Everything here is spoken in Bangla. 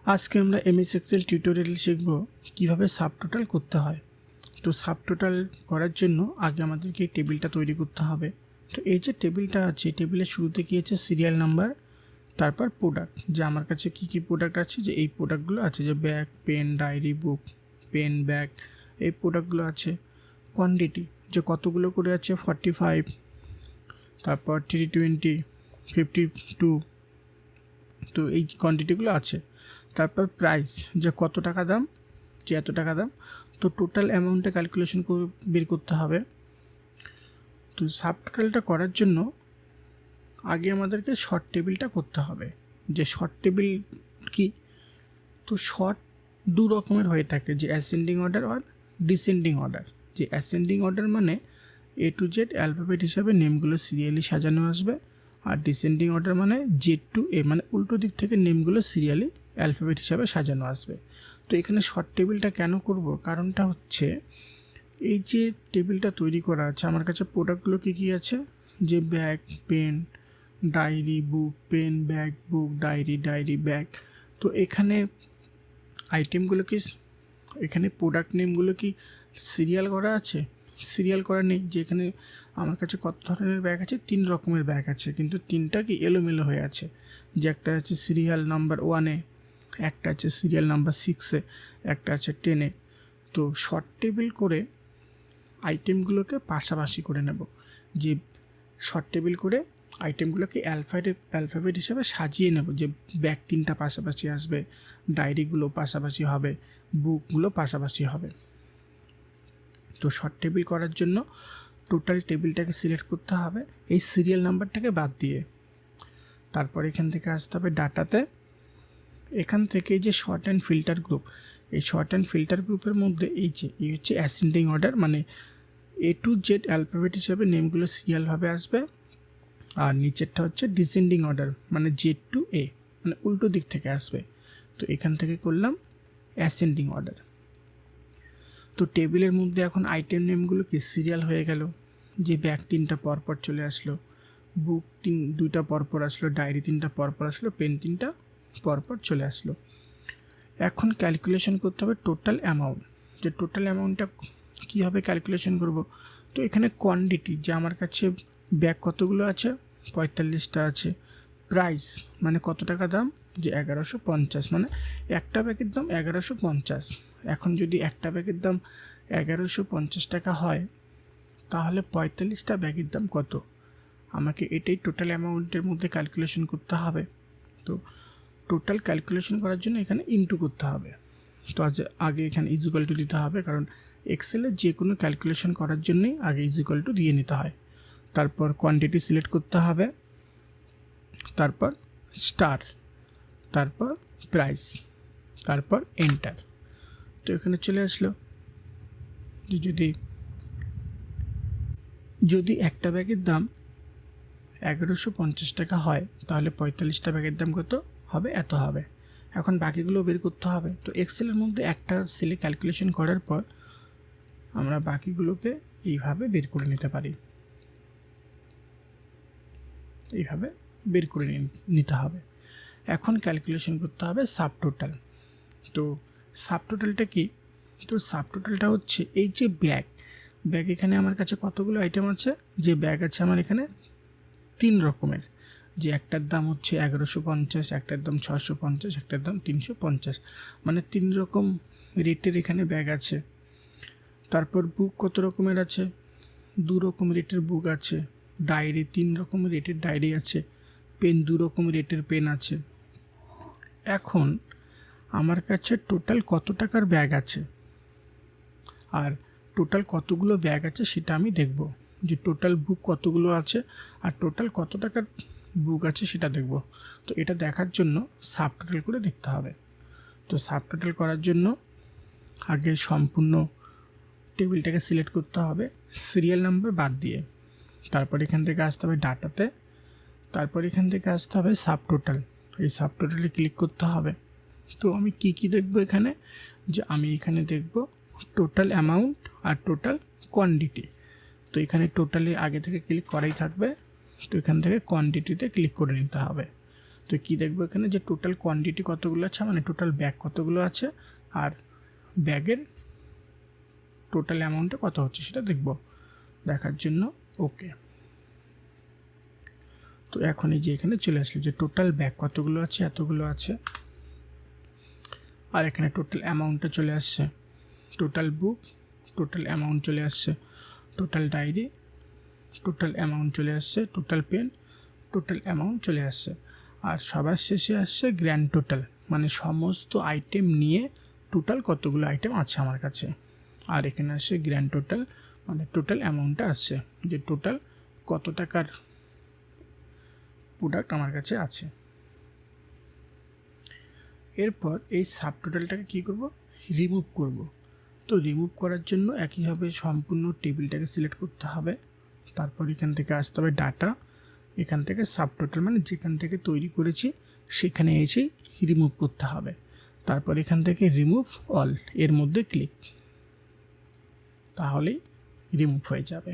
আজকে আমরা এমএস এক্সেল টিউটোরিয়াল শিখব কিভাবে সাবটোটাল করতে হয়। তো সাবটোটাল করার জন্য আগে আমাদেরকে এই টেবিলটা তৈরি করতে হবে। তো এই যে টেবিলটা আছে, টেবিলের শুরুতে কি আছে সিরিয়াল নাম্বার, তারপর প্রোডাক্ট, যে আমার কাছে কি কি প্রোডাক্ট আছে, যে এই প্রোডাক্টগুলো আছে, যে ব্যাগ, পেন, ডায়েরি, বুক, পেন, ব্যাগ, এই প্রোডাক্টগুলো আছে। কোয়ান্টিটি, যে কতগুলো করে আছে 45, তারপর 320, 52, তো এই কোয়ান্টিটিগুলো আছে। তারপর প্রাইস, যে কত টাকা দাম, যে এত টাকা দাম। তো টোটাল অ্যামাউন্টটা ক্যালকুলেশন করে বের করতে হবে। তো সাবটোটালটা করার জন্য আগে আমাদেরকে শর্ট টেবিলটা করতে হবে। যে শর্ট টেবিল কি, তো শর্ট দু রকমের হয়ে থাকে, যে অ্যাসেন্ডিং অর্ডার আর ডিসেন্ডিং অর্ডার। যে অ্যাসেন্ডিং অর্ডার মানে এ টু জেড অ্যালফাবেট হিসাবে নেমগুলো সিরিয়ালি সাজানো আসবে, আর ডিসেন্ডিং অর্ডার মানে জেড টু এ মানে উল্টো দিক থেকে নেমগুলো সিরিয়ালি অ্যালফাবেট হিসাবে সাজানো আসবে। তো এখানে শর্ট টেবিলটা কেন করব, কারণটা হচ্ছে এই যে টেবিলটা তৈরি করা আছে, আমার কাছে প্রোডাক্টগুলো কী কী আছে, যে ব্যাগ, পেন, ডায়েরি, বুক, পেন, ব্যাগ, বুক, ডায়েরি, ডায়েরি, ব্যাগ। তো এখানে আইটেমগুলো কি, এখানে প্রোডাক্ট নেমগুলো কি সিরিয়াল করা আছে? সিরিয়াল করা নেই। যে এখানে আমার কাছে কত ধরনের ব্যাগ আছে, 3 রকমের ব্যাগ আছে, কিন্তু 3টা কি এলোমেলো হয়ে আছে। যে একটা আছে সিরিয়াল নাম্বার 1-এ, একটা আছে সিরিয়াল নাম্বার 6-এ, একটা আছে 10-এ। তো শর্ট টেবিল করে আইটেমগুলোকে পাশাপাশি করে নেব। যে শর্ট টেবিল করে আইটেমগুলোকে অ্যালফাবেট হিসাবে সাজিয়ে নেব। যে ব্যাগ 3টা পাশাপাশি আসবে, ডায়েরিগুলো পাশাপাশি হবে, বুকগুলো পাশাপাশি হবে। তো শর্ট টেবিল করার জন্য টোটাল টেবিলটাকে সিলেক্ট করতে হবে এই সিরিয়াল নাম্বারটাকে বাদ দিয়ে। তারপর এখান থেকে আসতে হবে ডাটাতে। এখান থেকে যে শর্ট অ্যান্ড ফিল্টার গ্রুপ, এই শর্ট অ্যান্ড ফিল্টার গ্রুপের মধ্যে এই হচ্ছে অ্যাসেন্ডিং অর্ডার, মানে এ টু জেড অ্যালফাবেট হিসাবে নেমগুলো সিরিয়ালভাবে আসবে। আর নিচেরটা হচ্ছে ডিসেন্ডিং অর্ডার, মানে জেড টু এ মানে উল্টো দিক থেকে আসবে। তো এখান থেকে করলাম অ্যাসেন্ডিং অর্ডার। তো টেবিলের মধ্যে এখন আইটেম নেমগুলো কি সিরিয়াল হয়ে গেল। যে ব্যাগ 3টা পরপর চলে আসলো, বুক 2টা পরপর আসলো, ডায়েরি 3টা পরপর আসলো, পেন 3টা পরপর চলে আসলো। এখন ক্যালকুলেশন করতে হবে টোটাল অ্যামাউন্ট। যে টোটাল অ্যামাউন্টটা কীভাবে ক্যালকুলেশন করব, তো এখানে কোয়ান্টিটি, যে আমার কাছে ব্যাগ কতগুলো আছে, 45টা আছে। প্রাইস মানে কত টাকা দাম, যে 1150, মানে একটা ব্যাগের দাম 1150। এখন যদি একটা ব্যাগের দাম 1150 টাকা হয়, তাহলে 45টা ব্যাগের দাম কত, আমাকে এটাই টোটাল অ্যামাউন্টের মধ্যে ক্যালকুলেশন করতে হবে। তো টোটাল ক্যালকুলেশন করার জন্য এখানে ইনটু করতে হবে। তো আগে এখানে ইজিক্যাল টু দিতে হবে, কারণ এক্সেলের যে কোনো ক্যালকুলেশন করার জন্যই আগে ইজিক্যাল টু দিয়ে নিতে হয়। তারপর কোয়ান্টিটি সিলেক্ট করতে হবে, তারপর স্টার, তারপর প্রাইস, তারপর এন্টার। তো এখানে চলে আসলো যে যদি একটা ব্যাগের দাম 1150 টাকা হয়, তাহলে 45টা ব্যাগের দাম কত হবে, এত হবে। এখন বাকিগুলো বের করতে হবে। তো এক্সেলের মধ্যে একটা সেলে ক্যালকুলেশন করার পর আমরা বাকিগুলোকে এইভাবে বের করে নিতে পারি, এইভাবে বের করে নিতে হবে। এখন ক্যালকুলেশন করতে হবে সাবটোটাল। তো সাবটোটালটা কি, তো সাবটোটালটা হচ্ছে এই যে ব্যাগ এখানে আমার কাছে কতগুলো আইটেম আছে, যে ব্যাগ আছে আমার এখানে 3 রকমের। যে একটার দাম হচ্ছে 1150, একটার দাম 650, একটার দাম 350, মানে 3 রকম রেটের এখানে ব্যাগ আছে। তারপর বুক কত রকমের আছে, 2 রকম রেটের বুক আছে। ডায়েরি 3 রকম রেটের ডায়েরি আছে। পেন 2 রকম রেটের পেন আছে। এখন আমার কাছে টোটাল কত টাকার ব্যাগ আছে আর টোটাল কতগুলো ব্যাগ আছে সেটা আমি দেখব। যে টোটাল বুক কতগুলো আছে আর টোটাল কত টাকার বুক আছে সেটা দেখব। তো এটা দেখার জন্য সাবটোটাল করে দেখতে হবে। তো সাবটোটাল করার জন্য আগে সম্পূর্ণ টেবিলটাকে সিলেক্ট করতে হবে সিরিয়াল নাম্বার বাদ দিয়ে। তারপর এখান থেকে আসতে হবে ডাটাতে, তারপর এখান থেকে আসতে হবে সাবটোটাল। এই সাবটোটালে ক্লিক করতে হবে। তো আমি কি দেখব এখানে, যে আমি এখানে দেখব টোটাল অ্যামাউন্ট আর টোটাল কোয়ান্টিটি। তো এখানে টোটালি আগে থেকে ক্লিক করাই থাকবে। তো এখান থেকে কোয়ান্টিটিতে ক্লিক করে নিতে হবে। তো তো কি দেখবো এখানে যে টোটাল কোয়ান্টিটি কতগুলো আছে, মানে টোটাল ব্যাগ কতগুলো আছে, আর ব্যাগের টোটাল অ্যামাউন্টে কত হচ্ছে সেটা দেখব। দেখার জন্য ওকে। তো এখন এই যে এখানে চলে আসলো যে টোটাল ব্যাগ কতগুলো আছে, এতগুলো আছে, আর এখানে টোটাল অ্যামাউন্টটা চলে আসছে, টোটাল বুক টোটাল অ্যামাউন্ট চলে আসছে, টোটাল ডায়েরি টোটাল অ্যামাউন্ট চলে আসছে, টোটাল পেন টোটাল অ্যামাউন্ট চলে আসছে, আর সবার শেষে আসছে গ্র্যান্ড টোটাল, মানে সমস্ত আইটেম নিয়ে টোটাল কতগুলো আইটেম আছে আমার কাছে। আর এখানে আসছে গ্র্যান্ড টোটাল, মানে টোটাল অ্যামাউন্টটা আসছে যে টোটাল কত টাকার প্রোডাক্ট আমার কাছে আছে। এরপর এই সাবটোটালটাকে কী করব, রিমুভ করব। তো রিমুভ করার জন্য একইভাবে সম্পূর্ণ টেবিলটাকে সিলেক্ট করতে হবে, তারপর এখান থেকে আসতে হবে ডাটা, এখান থেকে সাবটোটাল মানে যেখান থেকে তৈরি করেছি সেখানে এসেই রিমুভ করতে হবে, তারপর এখান থেকে রিমুভ অল এর মধ্যে ক্লিক, তাহলেই রিমুভ হয়ে যাবে।